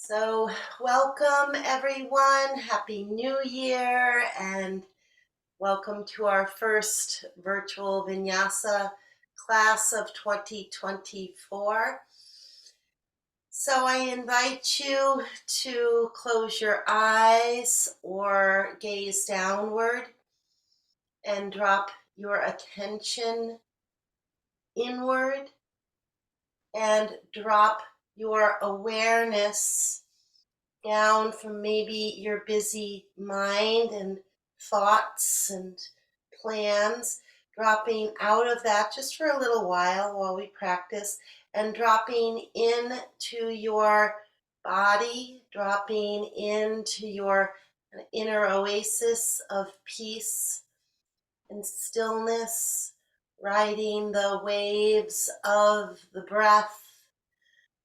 So, welcome everyone. Happy New Year, and welcome to our first virtual Vinyasa class of 2024. So, I invite you to close your eyes or gaze downward and drop your attention inward and drop your awareness down from maybe your busy mind and thoughts and plans, dropping out of that just for a little while we practice, and dropping into your body, dropping into your inner oasis of peace and stillness, riding the waves of the breath.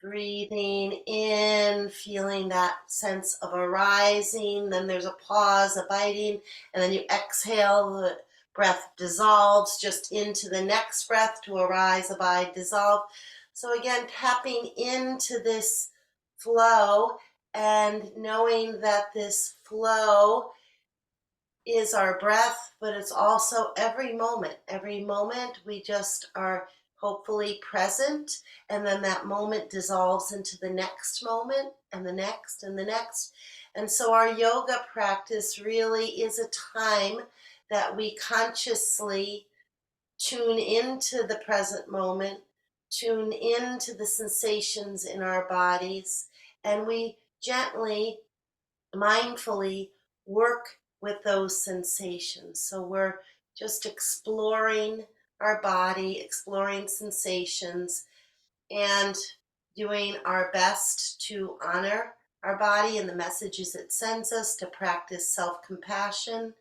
Breathing in, feeling that sense of arising, then there's a pause, a biting, and then you exhale, the breath dissolves just into the next breath to arise, abide, dissolve. So again, tapping into this flow and knowing that this flow is our breath, but it's also every moment. Every moment we just are hopefully present, and then that moment dissolves into the next moment and the next and the next. And so our yoga practice really is a time that we consciously tune into the present moment, tune into the sensations in our bodies, and we gently mindfully work with those sensations. So we're just exploring our body, exploring sensations, and doing our best to honor our body and the messages it sends us, to practice self-compassion,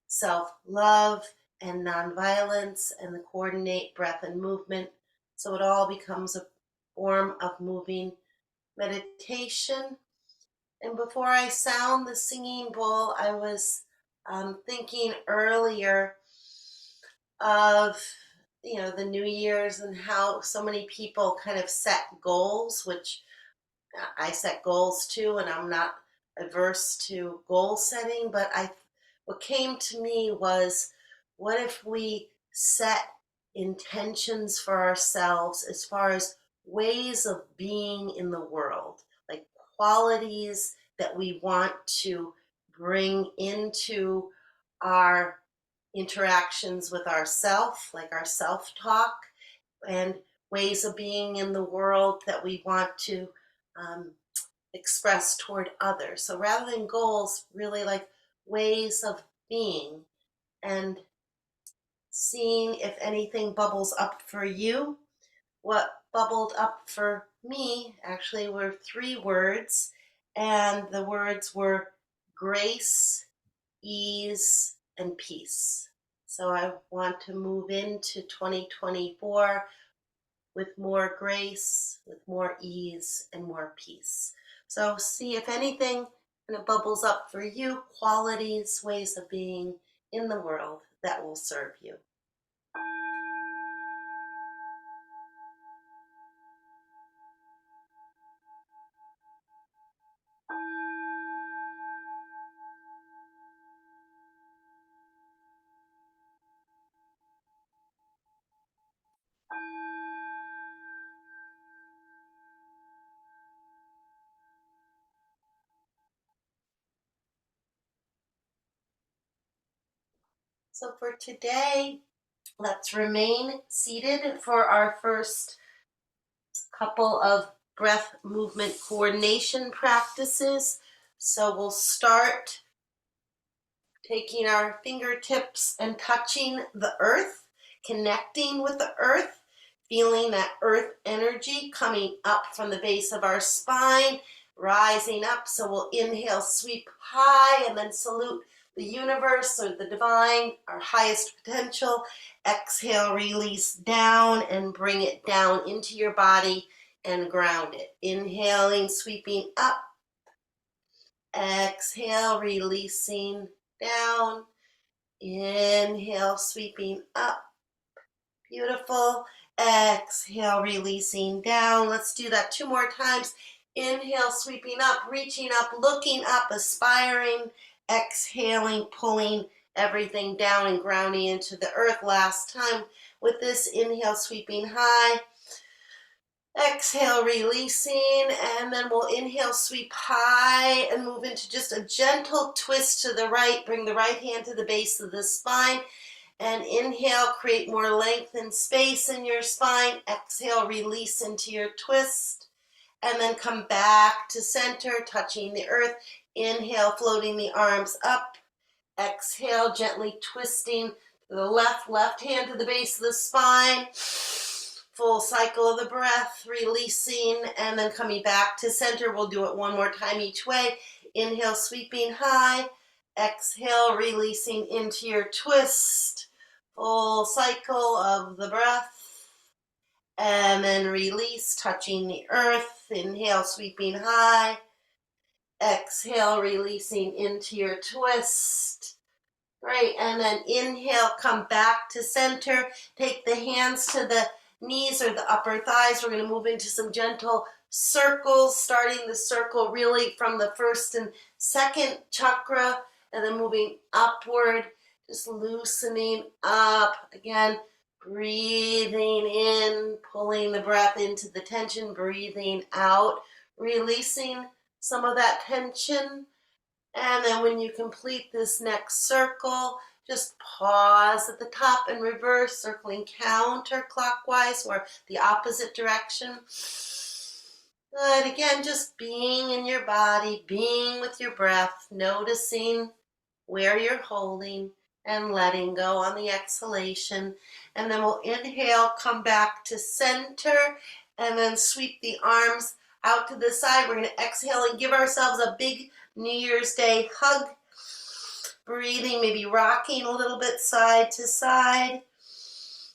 self-love, and nonviolence, and the coordinate breath and movement. So it all becomes a form of moving meditation. And before I sound the singing bowl, I was thinking earlier of the New Year's and how so many people kind of set goals, which I set goals too, and I'm not averse to goal setting. But what came to me was, what if we set intentions for ourselves as far as ways of being in the world, like qualities that we want to bring into our interactions with ourself, like our self-talk, and ways of being in the world that we want to um, express toward others. So rather than goals, really like ways of being, and seeing if anything bubbles up for you. What bubbled up for me actually were three words, and the words were grace, ease, and peace. So I want to move into 2024 with more grace, with more ease, and more peace. So see if anything kind of bubbles up for you, qualities, ways of being in the world that will serve you. So for today, let's remain seated for our first couple of breath movement coordination practices. So we'll start taking our fingertips and touching the earth, connecting with the earth, feeling that earth energy coming up from the base of our spine, rising up. So we'll inhale, sweep high, and then salute the universe or the divine, our highest potential. Exhale, release down, and bring it down into your body and ground it. Inhaling, sweeping up. Exhale, releasing down. Inhale, sweeping up. Beautiful. Exhale, releasing down. Let's do that two more times. Inhale, sweeping up, reaching up, looking up, aspiring. Exhaling, pulling everything down and grounding into the earth. Last time with this inhale, sweeping high. Exhale, releasing, and then we'll inhale, sweep high, and move into just a gentle twist to the right. Bring the right hand to the base of the spine, and inhale, create more length and space in your spine. Exhale, release into your twist, and then come back to center, touching the earth. Inhale, floating the arms up. Exhale, gently twisting to the left hand to the base of the spine. Full cycle of the breath, releasing, and then coming back to center. We'll do it one more time each way. Inhale, sweeping high. Exhale, releasing into your twist. Full cycle of the breath. And then release, touching the earth. Inhale, sweeping high. Exhale, releasing into your twist. Great, and then inhale, come back to center. Take the hands to the knees or the upper thighs. We're going to move into some gentle circles, starting the circle really from the first and second chakra, and then moving upward, just loosening up. Again, breathing in, pulling the breath into the tension, breathing out, releasing some of that tension. And then when you complete this next circle, just pause at the top and reverse, circling counterclockwise or the opposite direction. Good. Again, just being in your body, being with your breath, noticing where you're holding and letting go on the exhalation. And then we'll inhale, come back to center, and then sweep the arms out to the side. We're going to exhale and give ourselves a big New Year's Day hug. Breathing, maybe rocking a little bit side to side.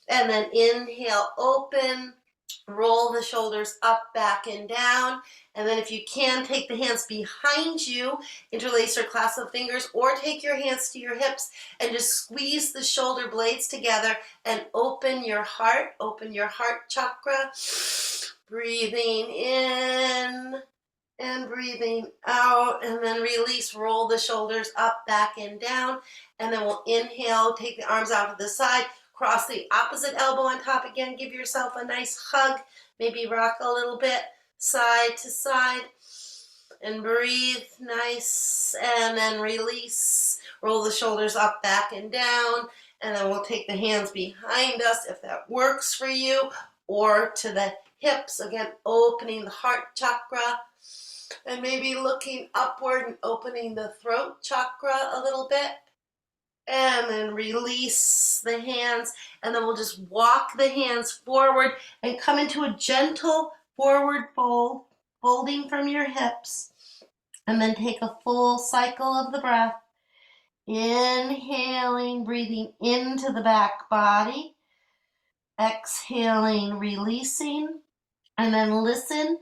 And then inhale, open. Roll the shoulders up, back, and down. And then if you can, take the hands behind you, interlace or clasp the fingers, or take your hands to your hips and just squeeze the shoulder blades together and open your heart chakra. Breathing in and breathing out, and then release, roll the shoulders up, back, and down. And then we'll inhale, take the arms out to the side, cross the opposite elbow on top again, give yourself a nice hug, maybe rock a little bit side to side, and breathe nice, and then release, roll the shoulders up, back, and down. And then we'll take the hands behind us if that works for you, or to the hips, again, opening the heart chakra, and maybe looking upward and opening the throat chakra a little bit. And then release the hands, and then we'll just walk the hands forward and come into a gentle forward fold, folding from your hips. And then take a full cycle of the breath. Inhaling, breathing into the back body. Exhaling, releasing. And then listen.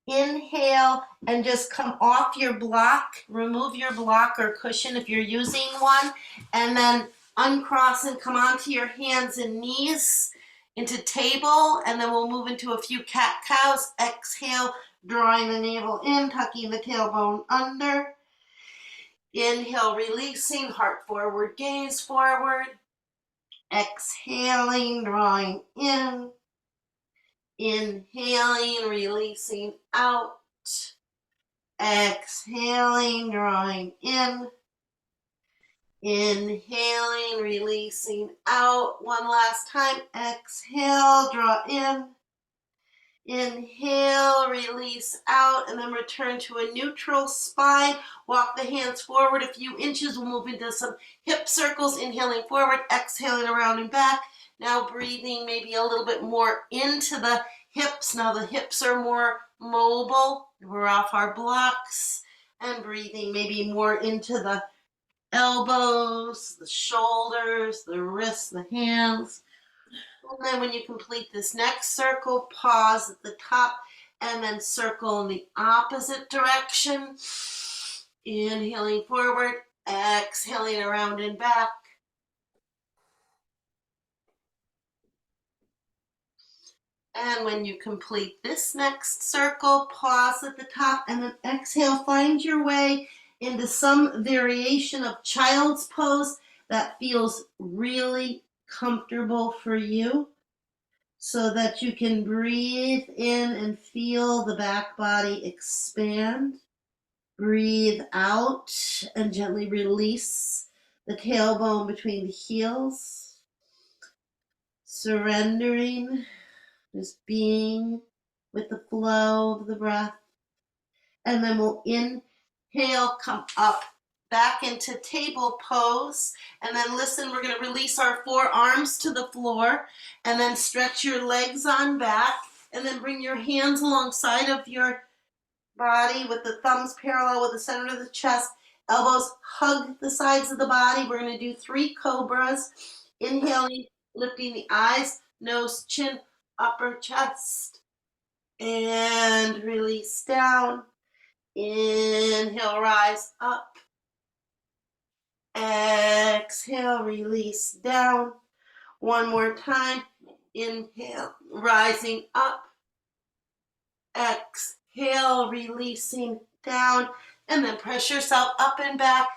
Inhale and just come off your block. Remove your block or cushion if you're using one. And then uncross and come onto your hands and knees into table. And then we'll move into a few cat-cows. Exhale, drawing the navel in, tucking the tailbone under. Inhale, releasing, heart forward, gaze forward. Exhaling, drawing in. Inhaling, releasing out. Exhaling, drawing in. Inhaling, releasing out. One last time. Exhale, draw in. Inhale, release out, and then return to a neutral spine. Walk the hands forward a few inches. We'll move into some hip circles. Inhaling forward, exhaling around and back. Now breathing maybe a little bit more into the hips. Now the hips are more mobile. We're off our blocks. And breathing maybe more into the elbows, the shoulders, the wrists, the hands. And then when you complete this next circle, pause at the top and then circle in the opposite direction. Inhaling forward, exhaling around and back. And when you complete this next circle, pause at the top and then exhale. Find your way into some variation of child's pose that feels really comfortable for you so that you can breathe in and feel the back body expand. Breathe out and gently release the tailbone between the heels. Surrendering, just being with the flow of the breath. And then we'll inhale, come up, back into table pose. And then listen, we're going to release our forearms to the floor and then stretch your legs on back. And then bring your hands alongside of your body with the thumbs parallel with the center of the chest. Elbows hug the sides of the body. We're going to do 3 cobras. Inhaling, lifting the eyes, nose, chin, upper chest. And release down. Inhale, rise up. Exhale, release down. One more time. Inhale, rising up. Exhale, releasing down. And then press yourself up and back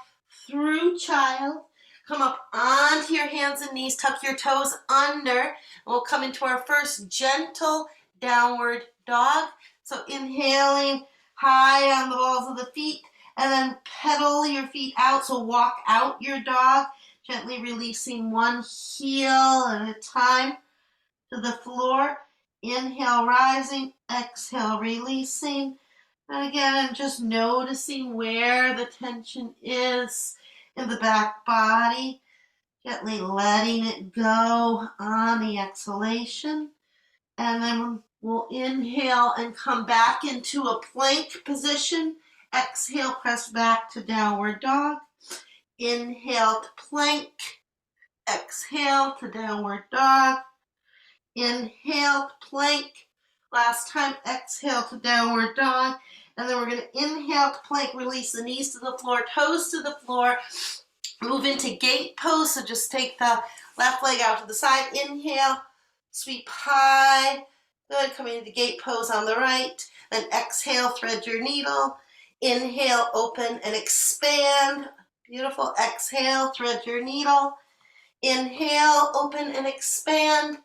through child. Come up onto your hands and knees. Tuck your toes under. And we'll come into our first gentle downward dog. So inhaling high on the balls of the feet. And then pedal your feet out. So walk out your dog. Gently releasing one heel at a time to the floor. Inhale, rising. Exhale, releasing. And again, just noticing where the tension is in the back body. Gently letting it go on the exhalation. And then we'll inhale and come back into a plank position. Exhale, press back to downward dog. Inhale to plank. Exhale to downward dog. Inhale to plank. Last time, exhale to downward dog. And then we're going to inhale to plank, release the knees to the floor, toes to the floor. Move into gate pose, so just take the left leg out to the side. Inhale, sweep high. Good, coming into gate pose on the right. Then exhale, thread your needle. Inhale, open and expand. Beautiful. Exhale, thread your needle. Inhale, open and expand.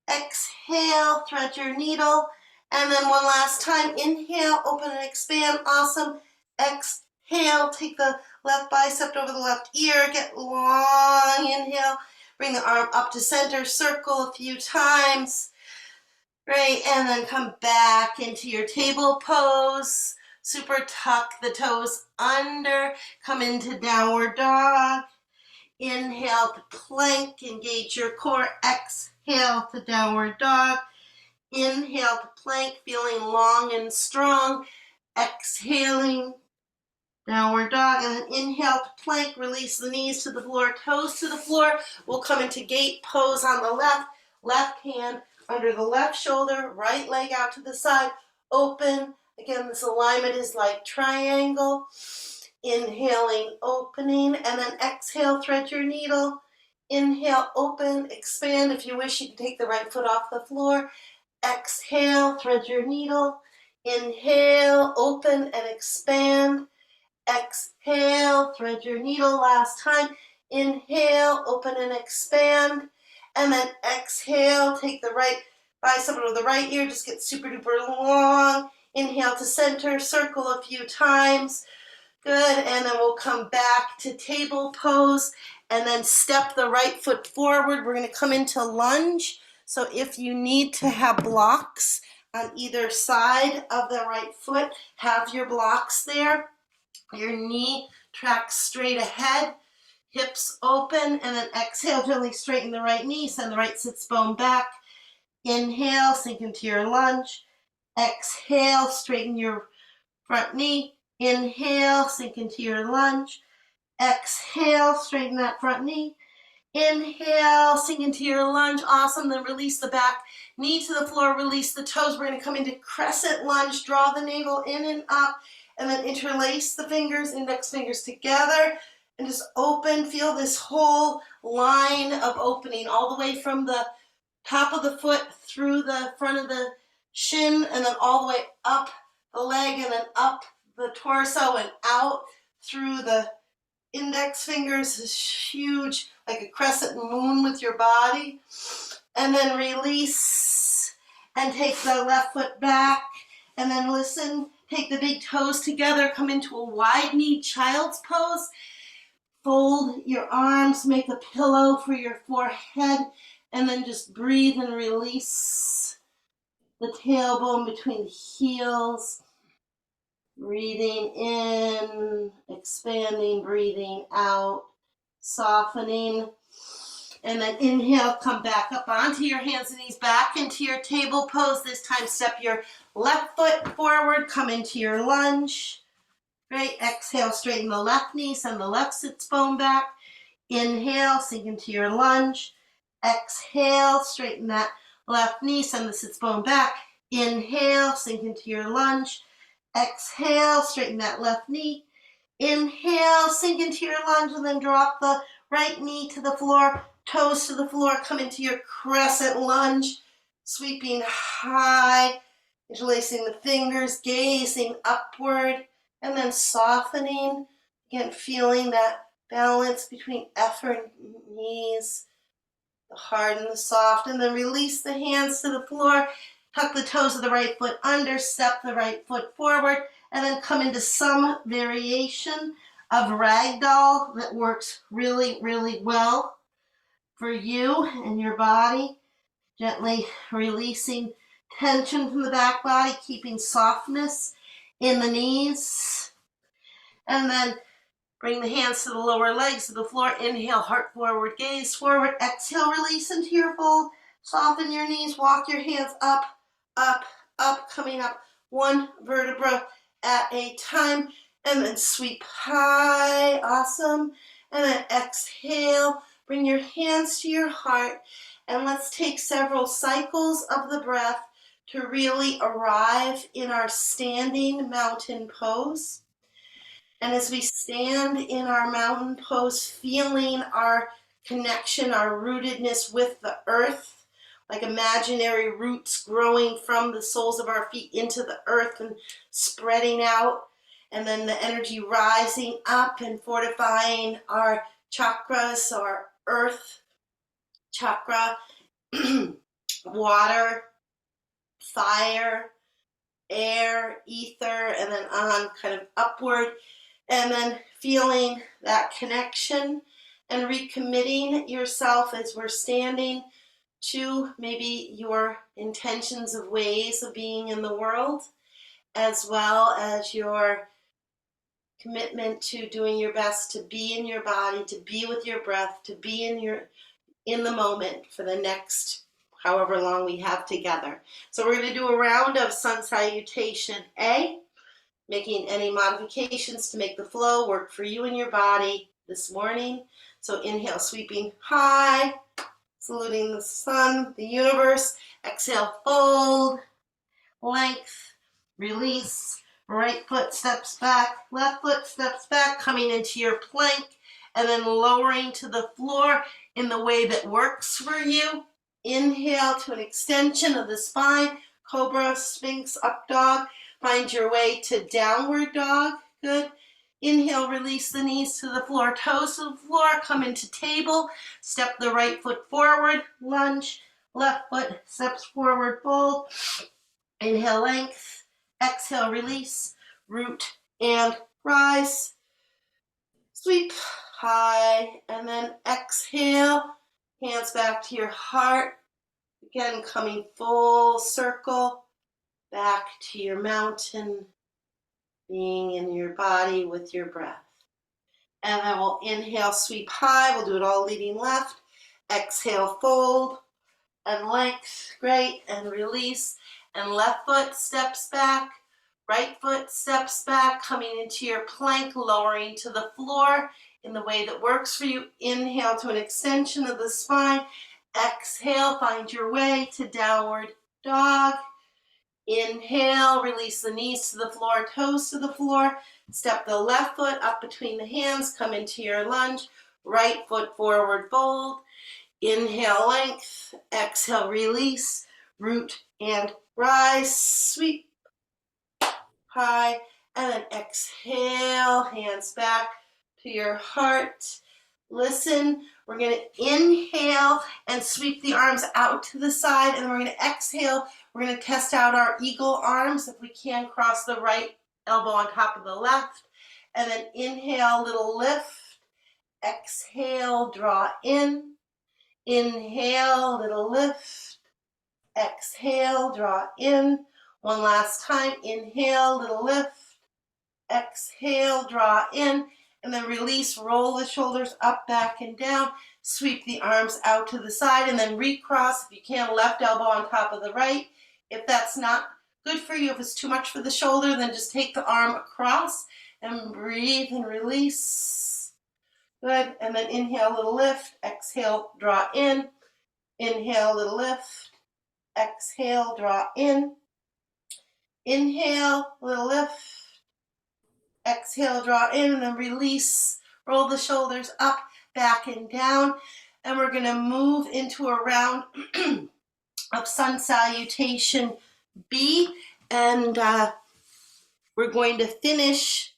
Exhale, thread your needle. And then one last time. Inhale, open and expand. Awesome. Exhale, take the left bicep over the left ear. Get long. Inhale. Bring the arm up to center. Circle a few times. Great. And then come back into your table pose. Super tuck the toes under. Come into downward dog. Inhale to plank. Engage your core. Exhale to downward dog. Inhale to plank. Feeling long and strong. Exhaling. Downward dog, and then inhale to plank, release the knees to the floor, toes to the floor. We'll come into gate pose on the left hand under the left shoulder, right leg out to the side, open. Again, this alignment is like triangle. Inhaling, opening, and then exhale, thread your needle. Inhale, open, expand. If you wish, you can take the right foot off the floor. Exhale, thread your needle. Inhale, open and expand. Exhale, thread your needle. Last time. Inhale, open and expand. And then exhale, take the right bicep over the right ear. Just get super duper long. Inhale to center, circle a few times. Good. And then we'll come back to table pose and then step the right foot forward. We're going to come into lunge. So if you need to have blocks on either side of the right foot, have your blocks there. Your knee tracks straight ahead, hips open, and then exhale, gently straighten the right knee, send the right sits bone back. Inhale, sink into your lunge. Exhale, straighten your front knee. Inhale, sink into your lunge. Exhale, straighten that front knee. Inhale, sink into your lunge. Awesome. Then release the back knee to the floor. Release the toes. We're going to come into crescent lunge. Draw the navel in and up. And then interlace the fingers, index fingers together. And just open. Feel this whole line of opening all the way from the top of the foot through the front of the shin, and then all the way up the leg, and then up the torso and out through the index fingers is huge, like a crescent moon with your body. And then release and take the left foot back, and then listen, take the big toes together, come into a wide-kneed child's pose. Fold your arms, make a pillow for your forehead, and then just breathe and release the tailbone between the heels. Breathing in, expanding, breathing out, softening. And then inhale, come back up onto your hands and knees, back into your table pose. This time step your left foot forward, come into your lunge. Great. Exhale, straighten the left knee, send the left sits bone back. Inhale, sink into your lunge. Exhale, straighten that left knee, send the sits bone back. Inhale, sink into your lunge. Exhale, straighten that left knee. Inhale, sink into your lunge, and then drop the right knee to the floor, toes to the floor, come into your crescent lunge, sweeping high, interlacing the fingers, gazing upward, and then softening. Again, feeling that balance between effort and ease, the hard and the soft, and then release the hands to the floor. Tuck the toes of the right foot under, step the right foot forward, and then come into some variation of ragdoll that works really, really well for you and your body. Gently releasing tension from the back body, keeping softness in the knees. And then bring the hands to the lower legs, to the floor. Inhale, heart forward, gaze forward. Exhale, release into your fold. Soften your knees, walk your hands up, up, up, coming up one vertebra at a time, and then sweep high. Awesome. And then exhale, bring your hands to your heart, and let's take several cycles of the breath to really arrive in our standing mountain pose. And as we stand in our mountain pose, feeling our connection, our rootedness with the earth, like imaginary roots growing from the soles of our feet into the earth and spreading out, and then the energy rising up and fortifying our chakras, our earth chakra, water, fire, air, ether, and then on kind of upward, and then feeling that connection and recommitting yourself as we're standing to maybe your intentions of ways of being in the world, as well as your commitment to doing your best to be in your body, to be with your breath, to be in the moment for the next however long we have together. So we're going to do a round of sun salutation A, making any modifications to make the flow work for you and your body this morning. So inhale, sweeping high, saluting the sun, the universe. Exhale, fold, length, release. Right foot steps back, left foot steps back, coming into your plank, and then lowering to the floor in the way that works for you. Inhale to an extension of the spine, cobra, sphinx, up dog. Find your way to downward dog. Good. Inhale, release the knees to the floor, toes to the floor, come into table, step the right foot forward, lunge, left foot steps forward, fold. Inhale, length, exhale, release, root, and rise. Sweep high, and then exhale, hands back to your heart. Again, coming full circle, back to your mountain, being in your body with your breath. And then we'll inhale, sweep high. We'll do it all leading left. Exhale, fold and length. Great. And release. And left foot steps back. Right foot steps back, coming into your plank, lowering to the floor in the way that works for you. Inhale to an extension of the spine. Exhale, find your way to downward dog. Inhale, release the knees to the floor, toes to the floor. Step the left foot up between the hands, come into your lunge. Right foot forward fold. Inhale, length. Exhale, release. Root and rise. Sweep high. And then exhale, hands back to your heart. Listen, we're going to inhale and sweep the arms out to the side. And then we're going to exhale. We're going to test out our eagle arms. If we can, cross the right elbow on top of the left. And then inhale, little lift. Exhale, draw in. Inhale, little lift. Exhale, draw in. One last time. Inhale, little lift. Exhale, draw in. And then release, roll the shoulders up, back, and down. Sweep the arms out to the side and then recross. If you can, left elbow on top of the right. If that's not good for you, if it's too much for the shoulder, then just take the arm across and breathe and release. Good. And then inhale, little lift. Exhale, draw in. Inhale, little lift. Exhale, draw in. Inhale, little lift. Exhale, draw in, and then release. Roll the shoulders up, back, and down. And we're going to move into a round of sun salutation B. And we're going to finish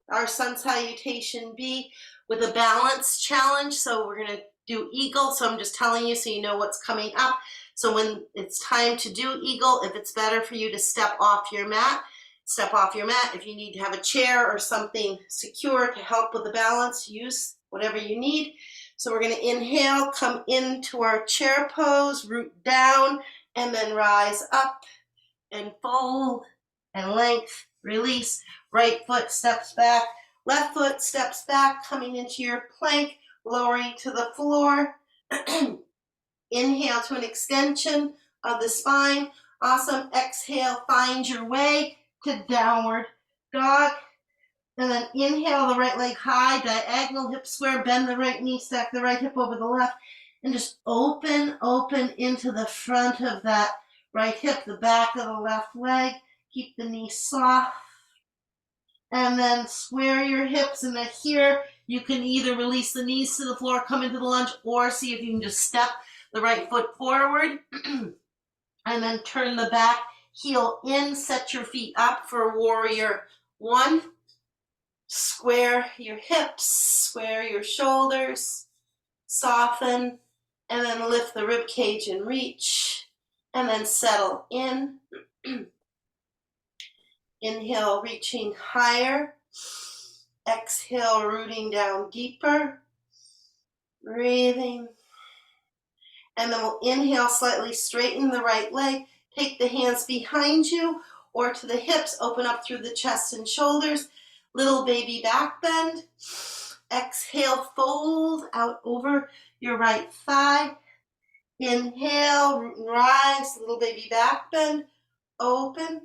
our sun salutation B with a balance challenge. So we're going to do eagle. So I'm just telling you so you know what's coming up. So when it's time to do eagle, if it's better for you to step off your mat, step off your mat. If you need to have a chair or something secure to help with the balance, use whatever you need. So we're going to inhale, come into our chair pose, root down, and then rise up and fold and length, release. Right foot steps back, left foot steps back, coming into your plank, lowering to the floor. Inhale to an extension of the spine. Awesome. Exhale, find your way to downward dog. And then inhale the right leg high, diagonal hip square, bend the right knee, stack the right hip over the left, and just open into the front of that right hip, the back of the left leg. Keep the knee soft. And then square your hips, and then here you can either release the knees to the floor, come into the lunge, or see if you can just step the right foot forward. And then turn the back heel in, set your feet up for warrior one. Square your hips, square your shoulders, soften, and then lift the rib cage and reach, and then settle in. Inhale, reaching higher. Exhale, rooting down deeper. Breathing. And then we'll inhale, slightly straighten the right leg. Take the hands behind you or to the hips. Open up through the chest and shoulders. Little baby back bend. Exhale, fold out over your right thigh. Inhale, root and rise. Little baby back bend. Open.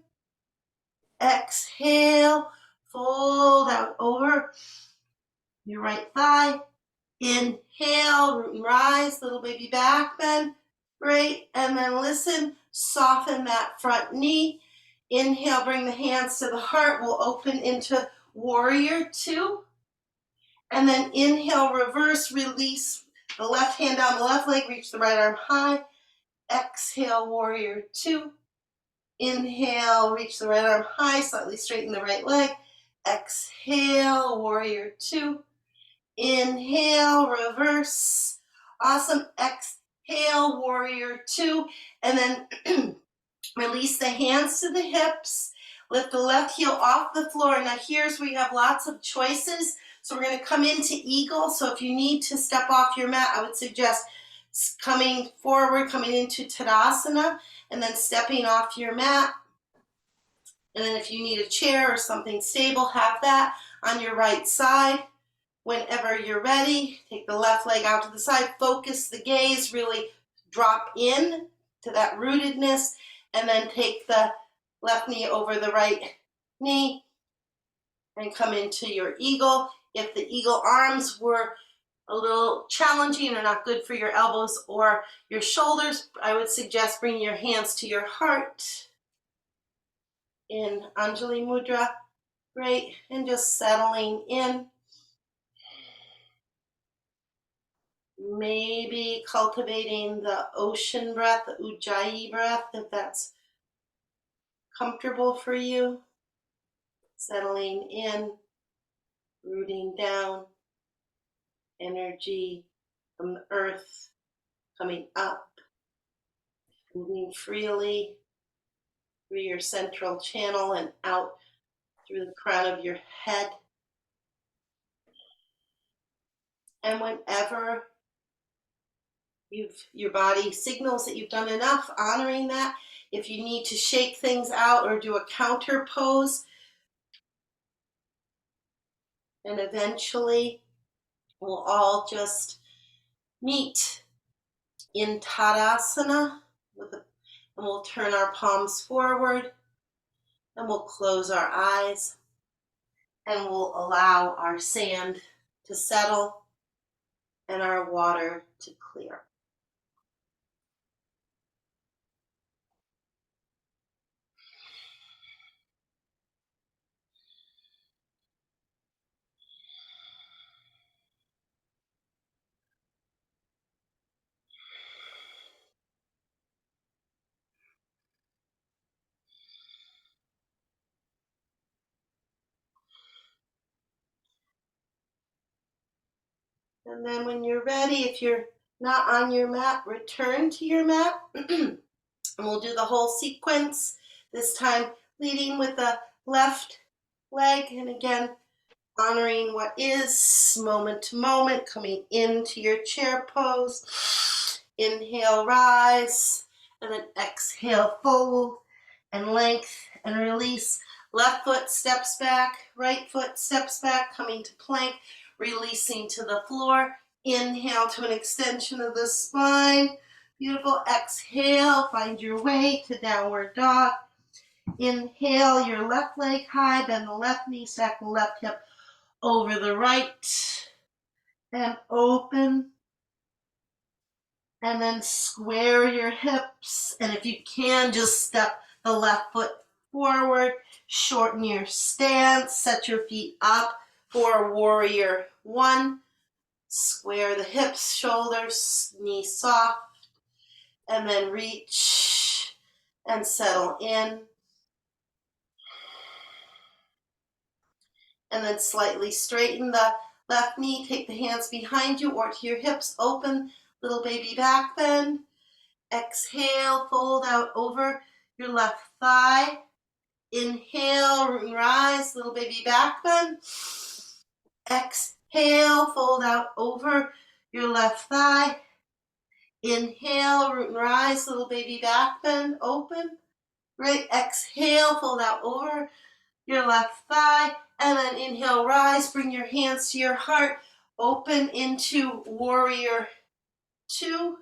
Exhale, fold out over your right thigh. Inhale, root and rise, little baby back bend. Great. And then listen, soften that front knee. Inhale, bring the hands to the heart. We'll open into warrior two. And then inhale, reverse, release the left hand down the left leg, reach the right arm high. Exhale, warrior two. Inhale, reach the right arm high, slightly straighten the right leg. Exhale, warrior two. Inhale, reverse. Awesome. Exhale, warrior two. And then release the hands to the hips. Lift the left heel off the floor. Now here's where you have lots of choices. So we're going to come into eagle. So if you need to step off your mat, I would suggest coming forward, coming into Tadasana, and then stepping off your mat. And then if you need a chair or something stable, have that on your right side. Whenever you're ready, take the left leg out to the side, focus the gaze, really drop in to that rootedness, and then take the left knee over the right knee and come into your eagle. If the eagle arms were a little challenging or not good for your elbows or your shoulders, I would suggest bringing your hands to your heart in Anjali Mudra. Great. And just settling in. Maybe cultivating the ocean breath, the ujjayi breath, if that's comfortable for you. Settling in, rooting down, energy from the earth coming up, moving freely through your central channel and out through the crown of your head. And whenever your body signals that you've done enough, honoring that. If you need to shake things out or do a counter pose, and eventually we'll all just meet in Tadasana and we'll turn our palms forward and we'll close our eyes and we'll allow our sand to settle and our water to clear. And then when you're ready, if you're not on your mat, return to your mat. And we'll do the whole sequence, this time leading with the left leg. And again, honoring what is moment to moment, coming into your chair pose. Inhale, rise, and then exhale, fold and length and release. Left foot steps back, right foot steps back, coming to plank, releasing to the floor. Inhale to an extension of the spine. Beautiful. Exhale, find your way to downward dog. Inhale, your left leg high, bend the left knee, stack the left hip over the right, and open. And then square your hips. And if you can, just step the left foot forward, shorten your stance, set your feet up for warrior one. Square the hips, shoulders, knees soft, and then reach and settle in. And then slightly straighten the left knee, take the hands behind you or to your hips, open, little baby back bend. Exhale, fold out over your left thigh. Inhale, rise, little baby back bend. Exhale, fold out over your left thigh. Inhale, root and rise, little baby back bend, open. Great. Exhale, fold out over your left thigh. And then inhale, rise, bring your hands to your heart. Open into warrior two.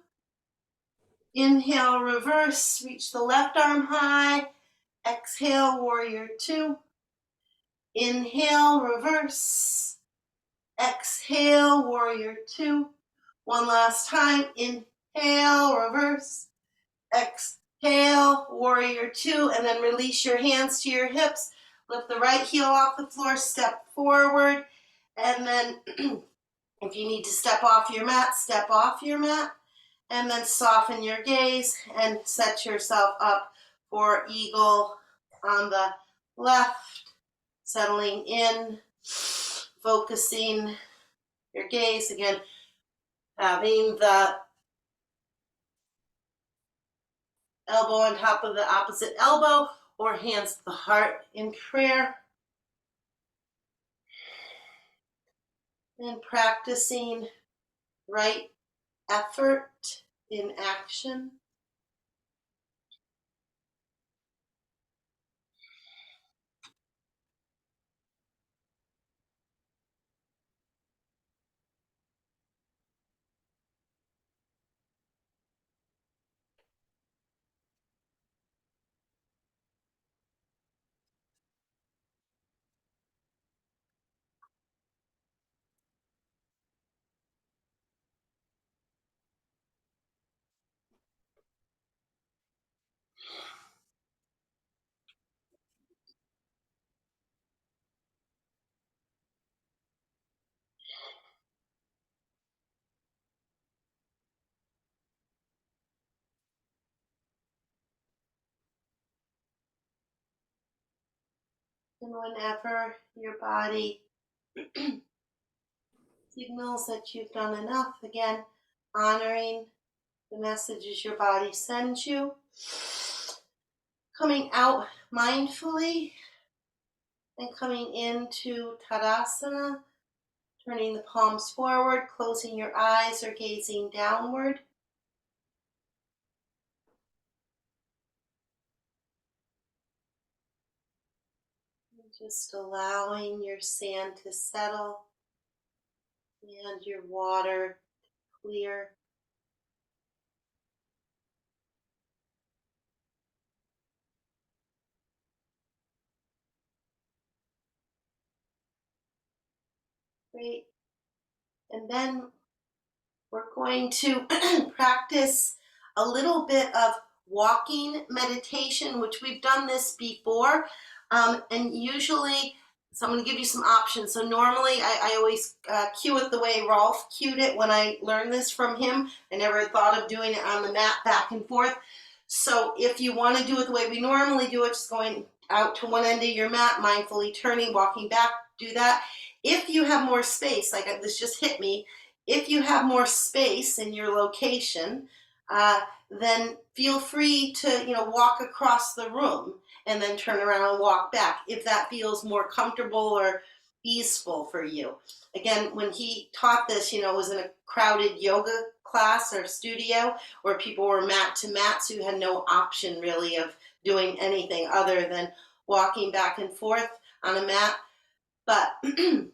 Inhale, reverse, reach the left arm high. Exhale, warrior two. Inhale, reverse. Exhale, warrior two. One last time. Inhale, reverse. Exhale, warrior two. And then release your hands to your hips. Lift the right heel off the floor, step forward. And then if you need to step off your mat, step off your mat. And then soften your gaze and set yourself up for eagle on the left, settling in, focusing your gaze again, having the elbow on top of the opposite elbow or hands to the heart in prayer. And practicing right effort in action. And whenever your body signals that you've done enough, again, honoring the messages your body sends you, coming out mindfully and coming into Tadasana, turning the palms forward, closing your eyes or gazing downward. And just allowing your sand to settle and your water clear. Great. And then we're going to practice a little bit of walking meditation, which we've done this before. And usually, so I'm going to give you some options. So normally I always cue it the way Rolf cued it when I learned this from him. I never thought of doing it on the mat back and forth. So if you want to do it the way we normally do it, just going out to one end of your mat, mindfully turning, walking back, do that. If you have more space, like this just hit me, if you have more space in your location, then feel free to walk across the room and then turn around and walk back if that feels more comfortable or easeful for you. Again, when he taught this, it was in a crowded yoga class or studio where people were mat to mat, so you had no option really of doing anything other than walking back and forth on a mat. But when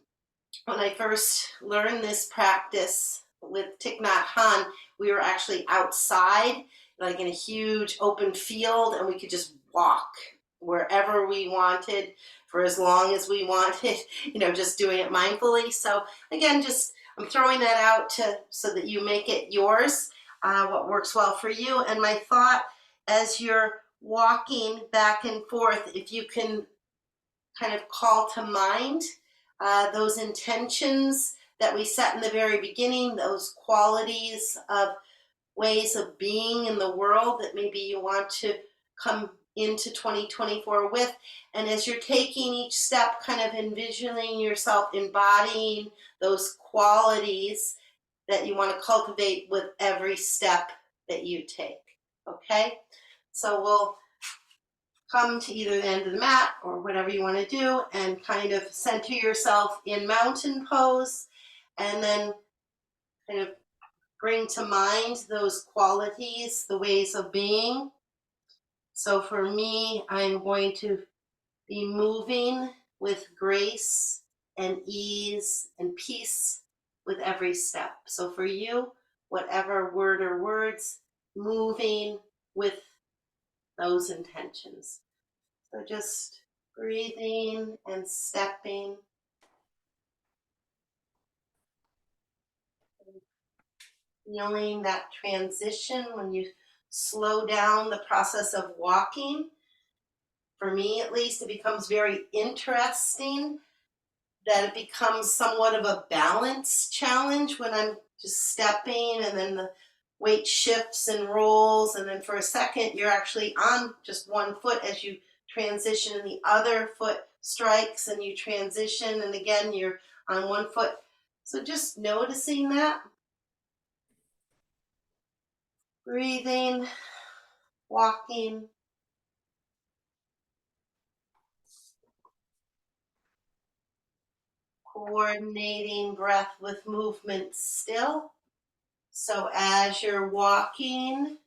I first learned this practice with Thich Nhat Hanh, we were actually outside, like in a huge open field, and we could just walk wherever we wanted for as long as we wanted, just doing it mindfully. So again, just I'm throwing that out so that you make it yours, what works well for you. And my thought as you're walking back and forth, if you can kind of call to mind those intentions that we set in the very beginning, those qualities of ways of being in the world that maybe you want to come into 2024 with. And as you're taking each step, kind of envisioning yourself embodying those qualities that you want to cultivate with every step that you take. Okay? So we'll come to either the end of the mat or whatever you want to do and kind of center yourself in mountain pose and then kind of bring to mind those qualities, the ways of being. So for me, I'm going to be moving with grace and ease and peace with every step. So for you, whatever word or words, moving with those intentions. So just breathing and stepping, feeling that transition when you slow down the process of walking. For me, at least, it becomes very interesting that it becomes somewhat of a balance challenge when I'm just stepping and then the weight shifts and rolls, and then for a second you're actually on just one foot as you transition and the other foot strikes and you transition and again you're on one foot. So just noticing that, breathing, walking, coordinating breath with movement still. So as you're walking,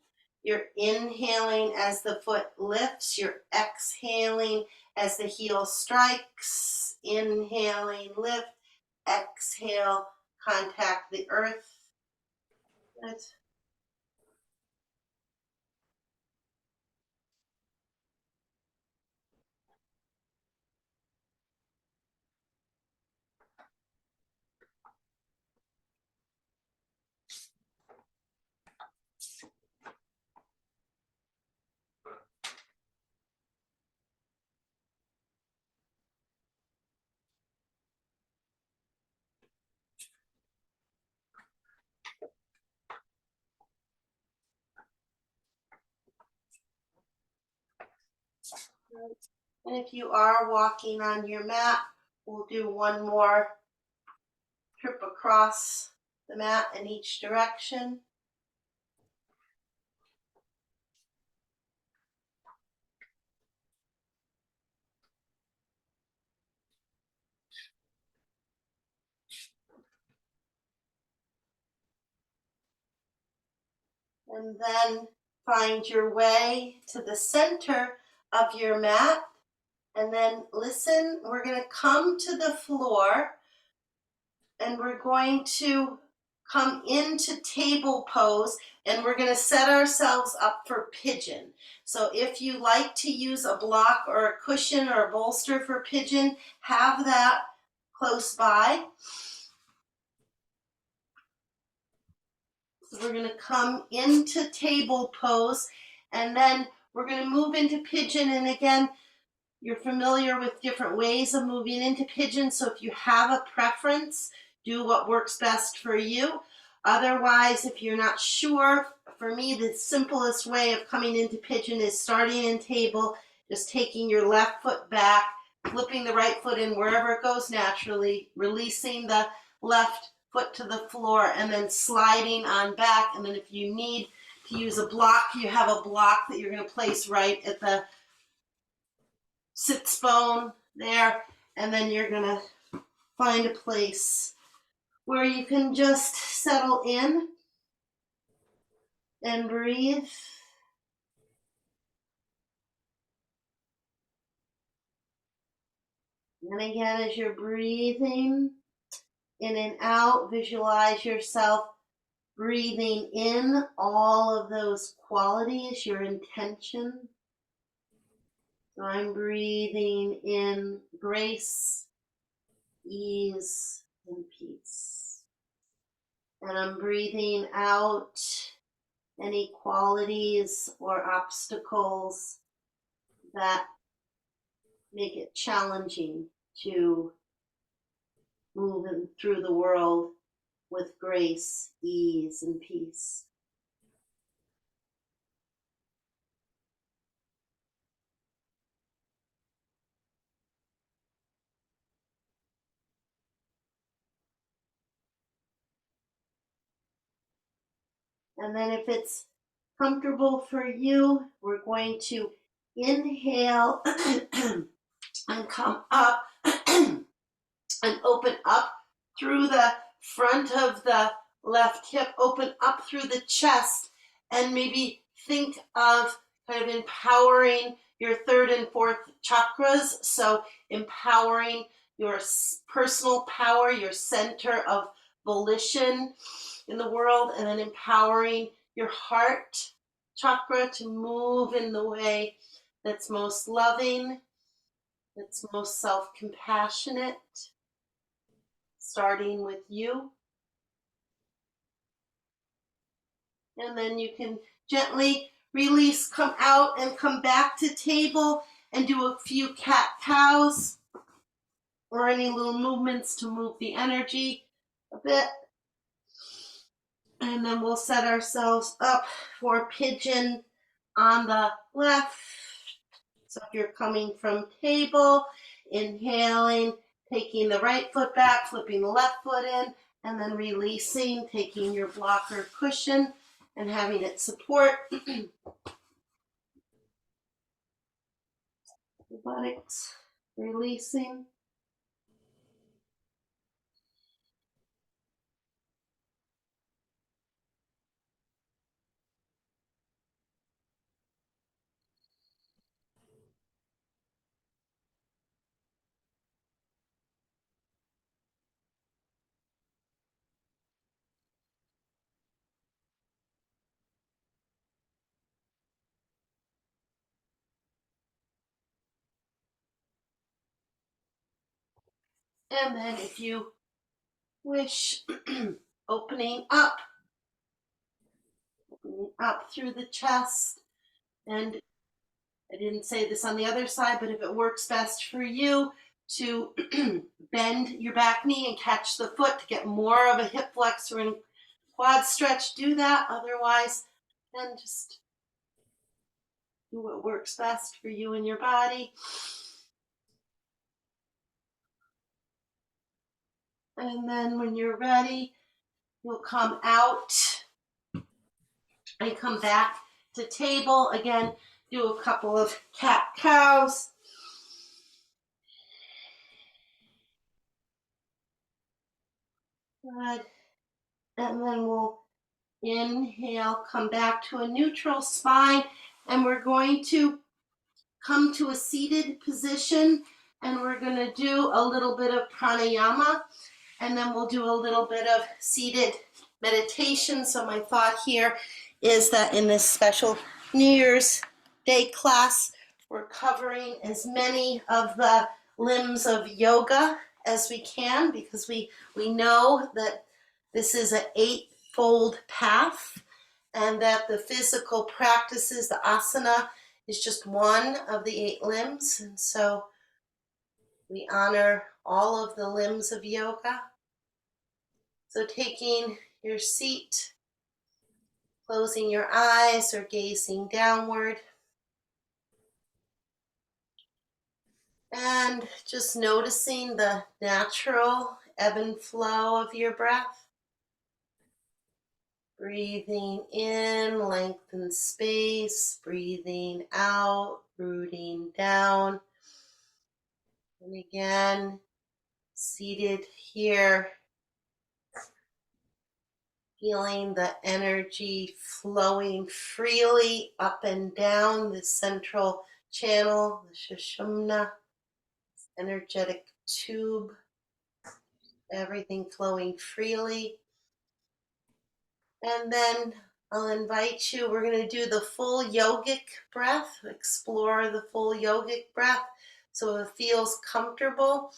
you're inhaling as the foot lifts, you're exhaling as the heel strikes, inhaling, lift, exhale, contact the earth. Good. And if you are walking on your mat, we'll do one more trip across the mat in each direction. And then find your way to the center of your mat. And then listen, we're going to come to the floor and we're going to come into table pose and we're going to set ourselves up for pigeon. So if you like to use a block or a cushion or a bolster for pigeon, have that close by. So we're going to come into table pose and then we're going to move into pigeon. And again, you're familiar with different ways of moving into pigeon, so if you have a preference, do what works best for you. Otherwise, if you're not sure, for me, the simplest way of coming into pigeon is starting in table, just taking your left foot back, flipping the right foot in wherever it goes naturally, releasing the left foot to the floor, and then sliding on back. And then if you need to use a block, you have a block that you're going to place right at the sits bone there, and then you're gonna find a place where you can just settle in and breathe. And again, as you're breathing in and out, visualize yourself breathing in all of those qualities, your intention. So I'm breathing in grace, ease, and peace. And I'm breathing out any qualities or obstacles that make it challenging to move through the world with grace, ease, and peace. And then if it's comfortable for you, we're going to inhale and come up and open up through the front of the left hip, open up through the chest, and maybe think of kind of empowering your third and fourth chakras. So empowering your personal power, your center of volition in the world, and then empowering your heart chakra to move in the way that's most loving, that's most self-compassionate, starting with you. And then you can gently release, come out and come back to table and do a few cat-cows or any little movements to move the energy a bit. And then we'll set ourselves up for pigeon on the left. So if you're coming from table, inhaling, taking the right foot back, flipping the left foot in, and then releasing, taking your blocker cushion and having it support the buttocks, releasing. And then if you wish, opening up through the chest. And I didn't say this on the other side, but if it works best for you to bend your back knee and catch the foot to get more of a hip flexor and quad stretch, do that. Otherwise, then just do what works best for you and your body. And then when you're ready, you'll come out and come back to table. Again, do a couple of cat cows. Good. And then we'll inhale, come back to a neutral spine, and we're going to come to a seated position, and we're going to do a little bit of pranayama, and then we'll do a little bit of seated meditation. So my thought here is that in this special New Year's Day class, we're covering as many of the limbs of yoga as we can, because we know that this is an eightfold path, and that the physical practices, the asana, is just one of the 8 limbs. And so we honor all of the limbs of yoga. So taking your seat, closing your eyes or gazing downward, and just noticing the natural ebb and flow of your breath. Breathing in, lengthen space, breathing out, rooting down. And again, seated here, feeling the energy flowing freely up and down the central channel, the Sushumna, energetic tube, everything flowing freely. And then I'll invite you, we're going to do the full yogic breath, explore the full yogic breath. So if it feels comfortable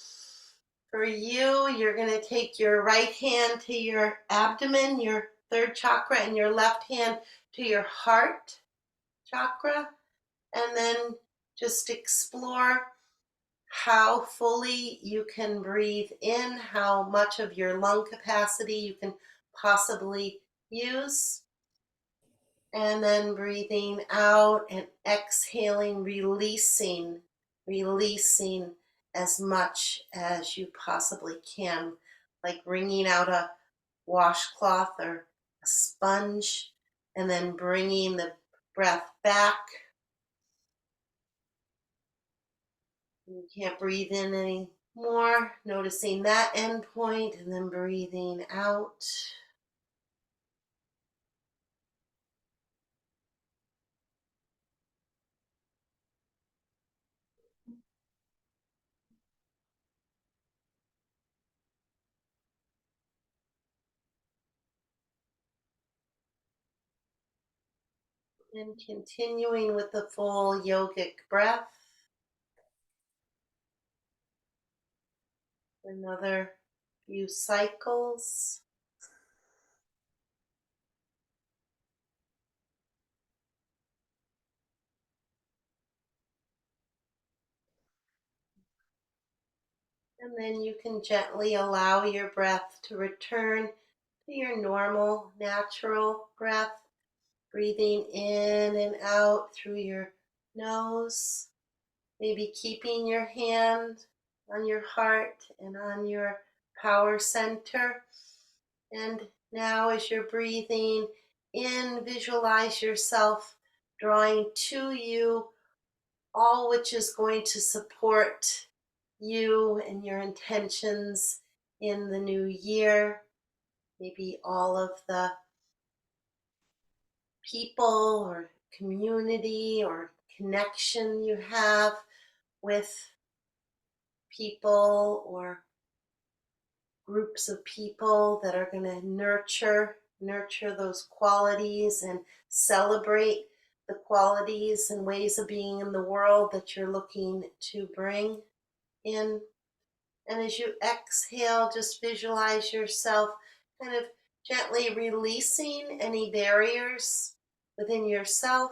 for you, you're going to take your right hand to your abdomen, your third chakra, and your left hand to your heart chakra. And then just explore how fully you can breathe in, how much of your lung capacity you can possibly use. And then breathing out and exhaling, releasing as much as you possibly can, like wringing out a washcloth or a sponge, and then bringing the breath back. You can't breathe in anymore, noticing that end point, and then breathing out. And continuing with the full yogic breath. Another few cycles. And then you can gently allow your breath to return to your normal, natural breath, breathing in and out through your nose, maybe keeping your hand on your heart and on your power center. And now, as you're breathing in, visualize yourself drawing to you all which is going to support you and your intentions in the new year. Maybe all of the people or community or connection you have with people or groups of people that are going to nurture those qualities and celebrate the qualities and ways of being in the world that you're looking to bring in. And as you exhale, just visualize yourself kind of gently releasing any barriers within yourself,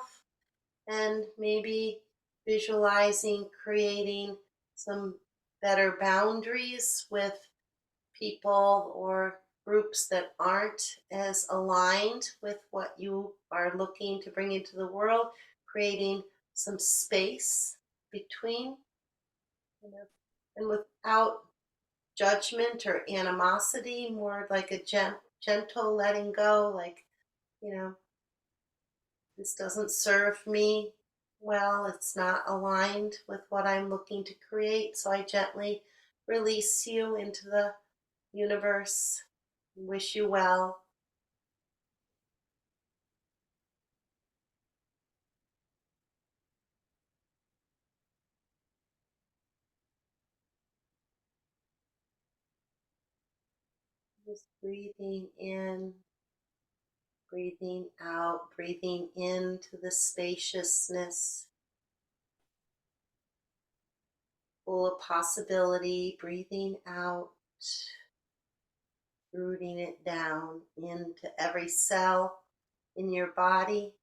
and maybe visualizing creating some better boundaries with people or groups that aren't as aligned with what you are looking to bring into the world, creating some space between, and without judgment or animosity, more like a gentle letting go, like, you know, this doesn't serve me well, it's not aligned with what I'm looking to create. So I gently release you into the universe, wish you well. Just breathing in, breathing out, breathing into the spaciousness, full of possibility, breathing out, rooting it down into every cell in your body.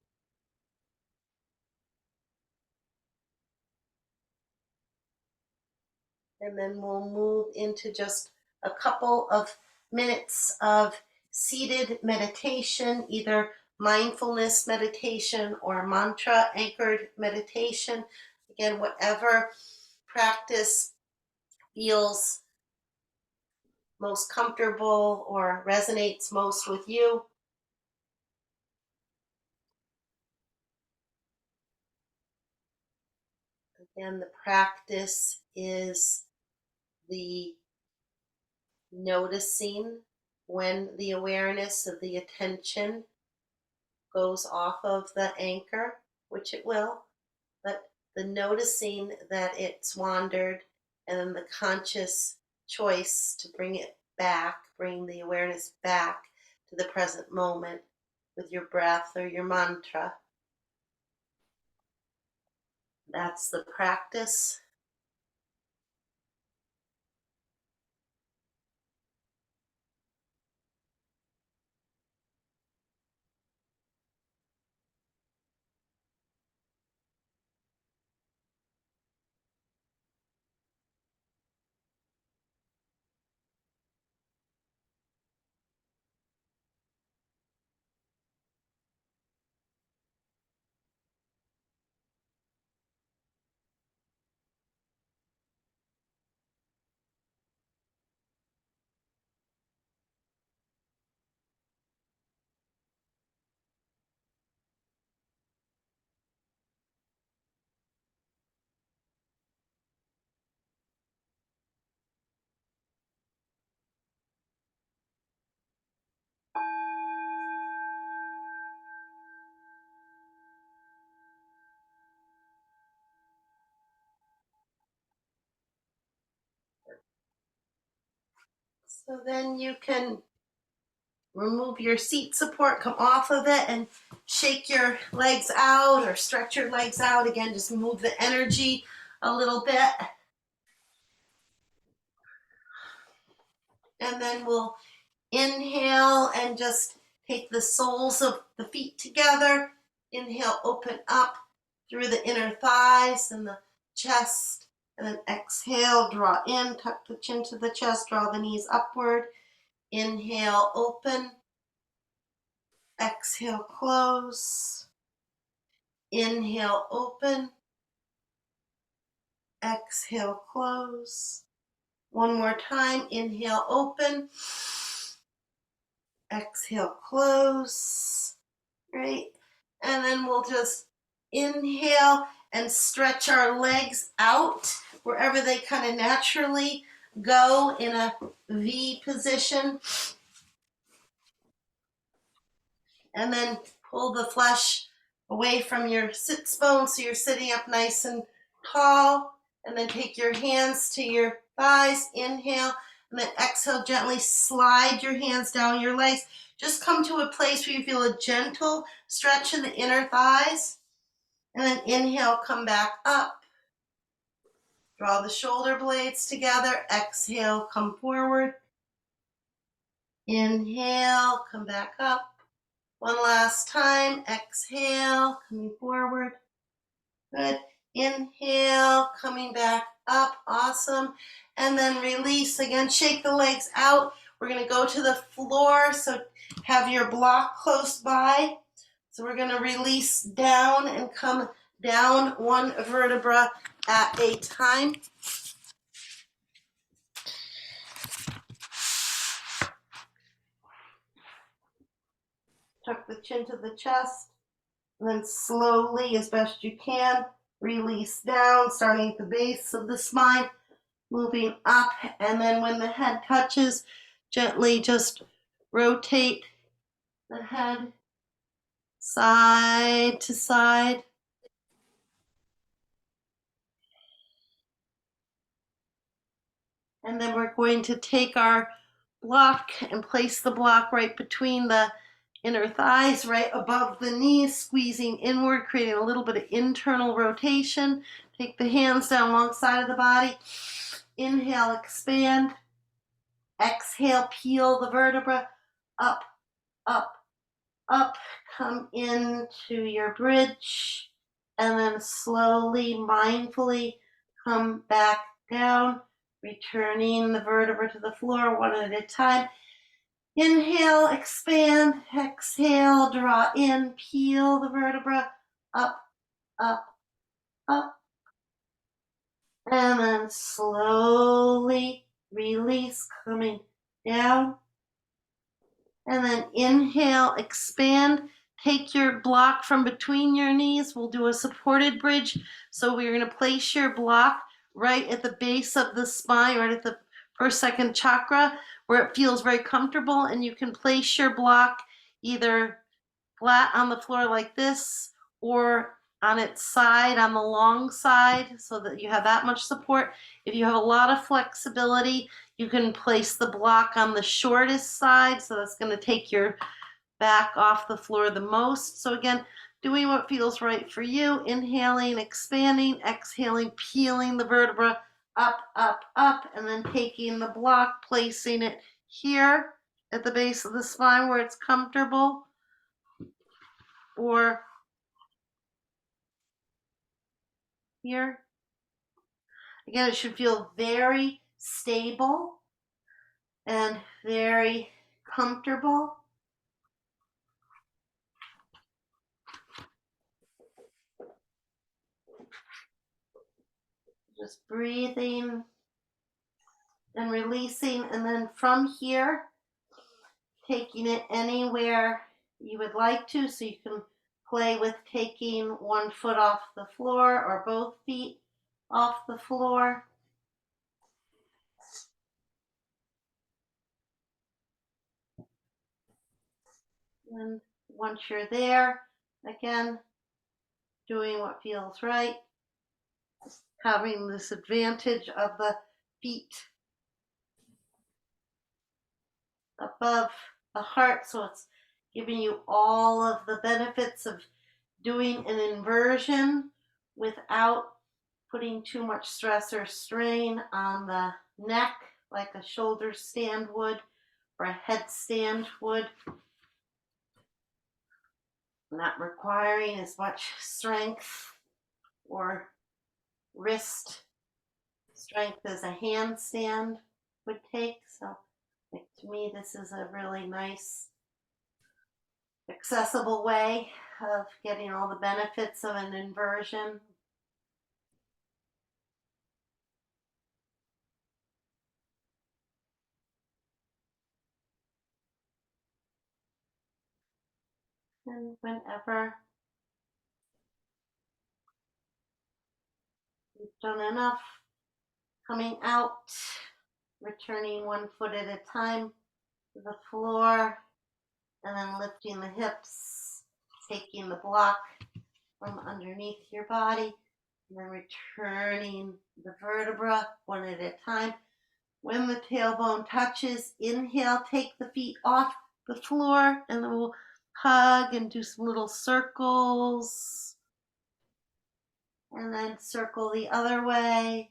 And then we'll move into just a couple of minutes of seated meditation, either mindfulness meditation or mantra anchored meditation. Again, whatever practice feels most comfortable or resonates most with you. Again, the practice is the noticing when the awareness of the attention goes off of the anchor, which it will, but the noticing that it's wandered, and then the conscious choice to bring it back, bring the awareness back to the present moment with your breath or your mantra. That's the practice. So then you can remove your seat support, come off of it, and shake your legs out or stretch your legs out. Again, just move the energy a little bit. And then we'll inhale and just take the soles of the feet together. Inhale, open up through the inner thighs and the chest. And then exhale, draw in, tuck the chin to the chest, draw the knees upward. Inhale, open. Exhale, close. Inhale, open. Exhale, close. One more time. Inhale, open. Exhale, close. Right? And then we'll just inhale and stretch our legs out wherever they kind of naturally go in a V position. And then pull the flesh away from your sits bone so you're sitting up nice and tall. And then take your hands to your thighs, inhale, and then exhale, gently slide your hands down your legs. Just come to a place where you feel a gentle stretch in the inner thighs. And then inhale, come back up. Draw the shoulder blades together. Exhale, come forward. Inhale, come back up. One last time. Exhale, coming forward. Good. Inhale, coming back up. Awesome. And then release again. Shake the legs out. We're going to go to the floor. So have your block close by. So we're going to release down and come down one vertebra at a time. tuck the chin to the chest, and then slowly, as best you can, release down, starting at the base of the spine, moving up, and then when the head touches, gently just rotate the head side to side. And then we're going to take our block and place the block right between the inner thighs, right above the knees, squeezing inward, creating a little bit of internal rotation. Take the hands down alongside of the body. Inhale, expand. Exhale, peel the vertebra up, up, up. Come into your bridge. And then slowly, mindfully come back down, returning the vertebra to the floor one at a time. Inhale, expand. Exhale, draw in, peel the vertebra up, up, up. And then slowly release, coming down. And then inhale, expand. Take your block from between your knees. We'll do a supported bridge. So we're going to place your block right at the base of the spine, right at the first, second chakra, where it feels very comfortable. And you can place your block either flat on the floor like this or on its side, on the long side, so that you have that much support. If you have a lot of flexibility, you can place the block on the shortest side, so that's going to take your back off the floor the most. So again, doing what feels right for you. Inhaling, expanding, exhaling, peeling the vertebra up, up, up, and then taking the block, placing it here at the base of the spine where it's comfortable, or here. Again, it should feel very stable and very comfortable. Just breathing and releasing, and then from here, taking it anywhere you would like to. So you can play with taking one foot off the floor or both feet off the floor. And once you're there, again, doing what feels right, having this advantage of the feet above the heart, so it's giving you all of the benefits of doing an inversion without putting too much stress or strain on the neck like a shoulder stand would or a headstand would. Not requiring as much strength or wrist strength as a handstand would take. So to me, this is a really nice, accessible way of getting all the benefits of an inversion. And whenever you've done enough, coming out, returning one foot at a time to the floor, and then lifting the hips, taking the block from underneath your body, and then returning the vertebra one at a time. When the tailbone touches, inhale, take the feet off the floor, and then we'll hug and do some little circles. And then circle the other way.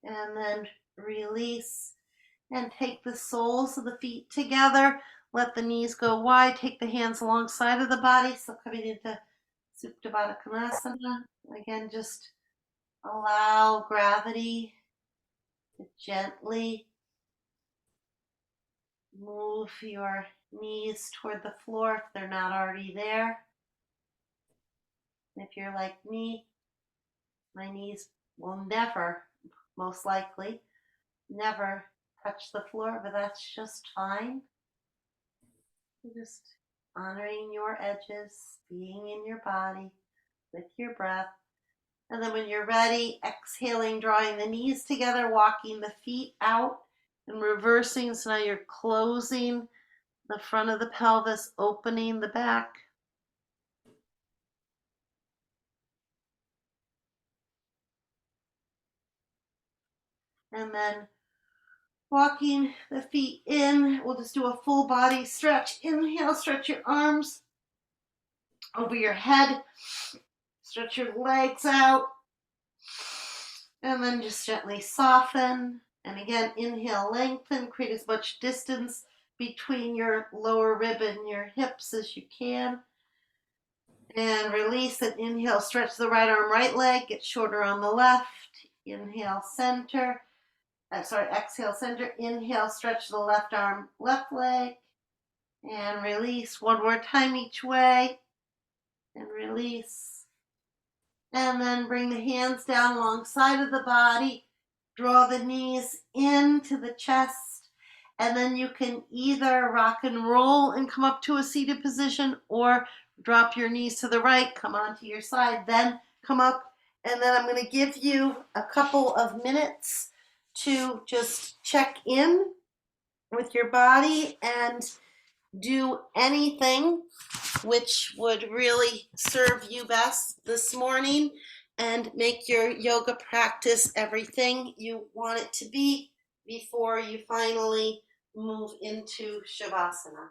And then release and take the soles of the feet together. Let the knees go wide. Take the hands alongside of the body. So coming into Supta Baddha Konasana. Again, just allow gravity to gently move your knees toward the floor if they're not already there. If you're like me, my knees will never, most likely, never touch the floor, but that's just fine. Just honoring your edges, being in your body with your breath. And then when you're ready, exhaling, drawing the knees together, walking the feet out and reversing. So now you're closing the front of the pelvis, opening the back. And then walking the feet in. We'll just do a full body stretch. Inhale, stretch your arms over your head. Stretch your legs out. And then just gently soften. And again, inhale, lengthen. Create as much distance between your lower rib and your hips as you can. And release and inhale, stretch the right arm, right leg. Get shorter on the left. Inhale, center. Exhale, center. Inhale, stretch the left arm, left leg. And release one more time each way. And release. And then bring the hands down alongside of the body. Draw the knees into the chest. And then you can either rock and roll and come up to a seated position, or drop your knees to the right, come onto your side, then come up. And then I'm going to give you a couple of minutes to just check in with your body and do anything which would really serve you best this morning and make your yoga practice everything you want it to be before you finally move into Shavasana.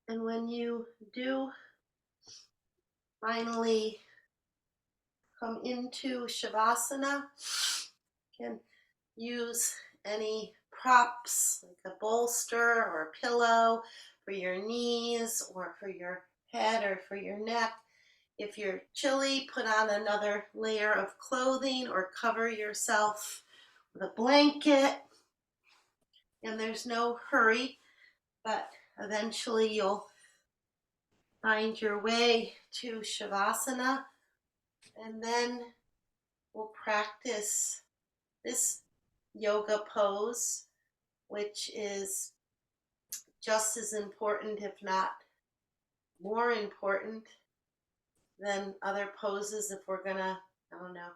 And when you do finally come into Shavasana, you can use any props like a bolster or a pillow for your knees or for your head or for your neck. If you're chilly, put on another layer of clothing or cover yourself with a blanket. And there's no hurry, but eventually you'll find your way to Shavasana. And then we'll practice this yoga pose, which is just as important, if not more important, than other poses if we're gonna, I don't know,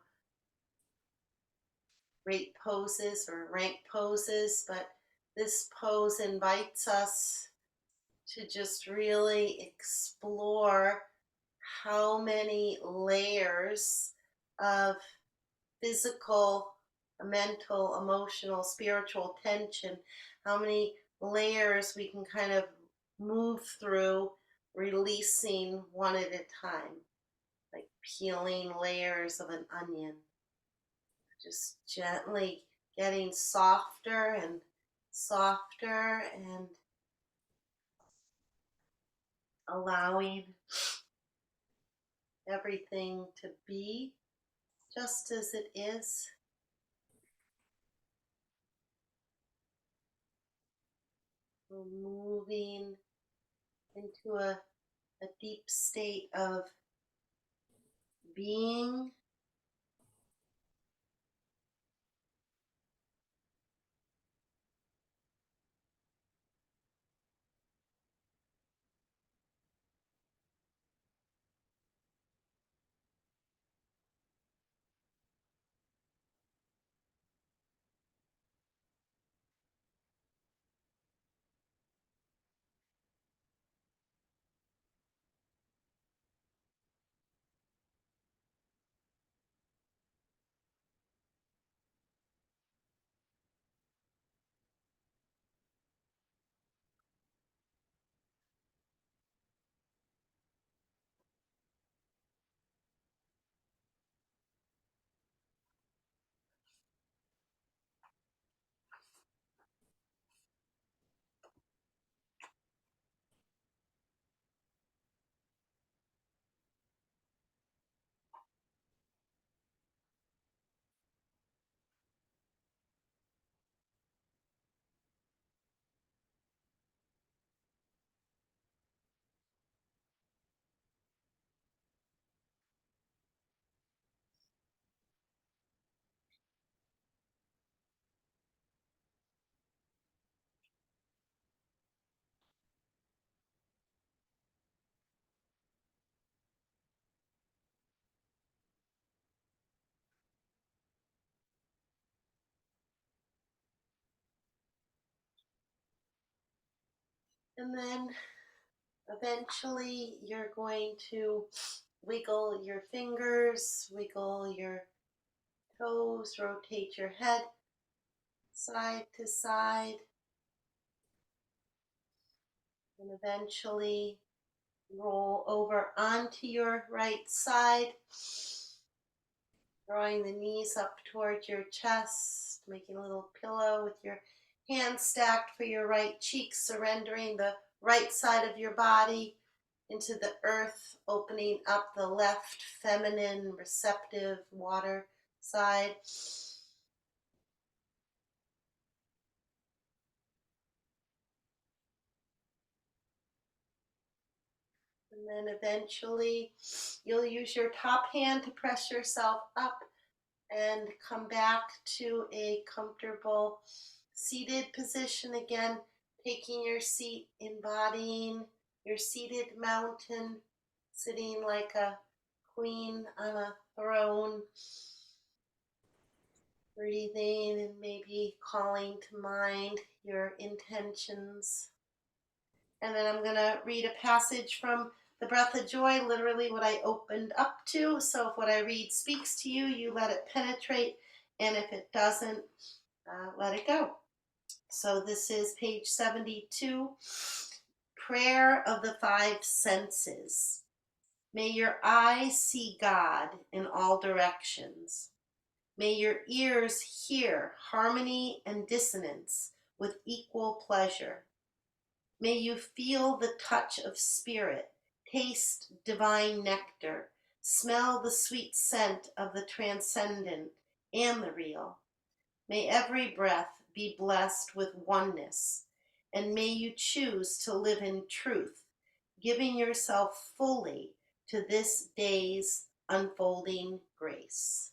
rate poses or rank poses. But this pose invites us to just really explore how many layers of physical, mental, emotional, spiritual tension, how many layers we can kind of move through, releasing one at a time, like peeling layers of an onion, just gently getting softer and softer and allowing everything to be just as it is. We're moving into a deep state of being. And then eventually you're going to wiggle your fingers, wiggle your toes, rotate your head side to side, and eventually roll over onto your right side, drawing the knees up towards your chest, making a little pillow with your hands stacked for your right cheek, surrendering the right side of your body into the earth, opening up the left feminine, receptive water side. And then eventually you'll use your top hand to press yourself up and come back to a comfortable seated position again, taking your seat, embodying your seated mountain, sitting like a queen on a throne, breathing and maybe calling to mind your intentions. And then I'm going to read a passage from The Breath of Joy, literally what I opened up to. So if what I read speaks to you, you let it penetrate. And if it doesn't, let it go. So this is page 72, Prayer of the Five Senses. May your eyes see God in all directions. May your ears hear harmony and dissonance with equal pleasure. May you feel the touch of spirit, taste divine nectar, smell the sweet scent of the transcendent and the real. May every breath be blessed with oneness, and may you choose to live in truth, giving yourself fully to this day's unfolding grace.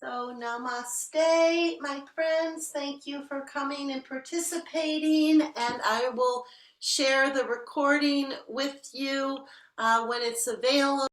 So namaste, my friends. Thank you for coming and participating. And I will share the recording with you when it's available.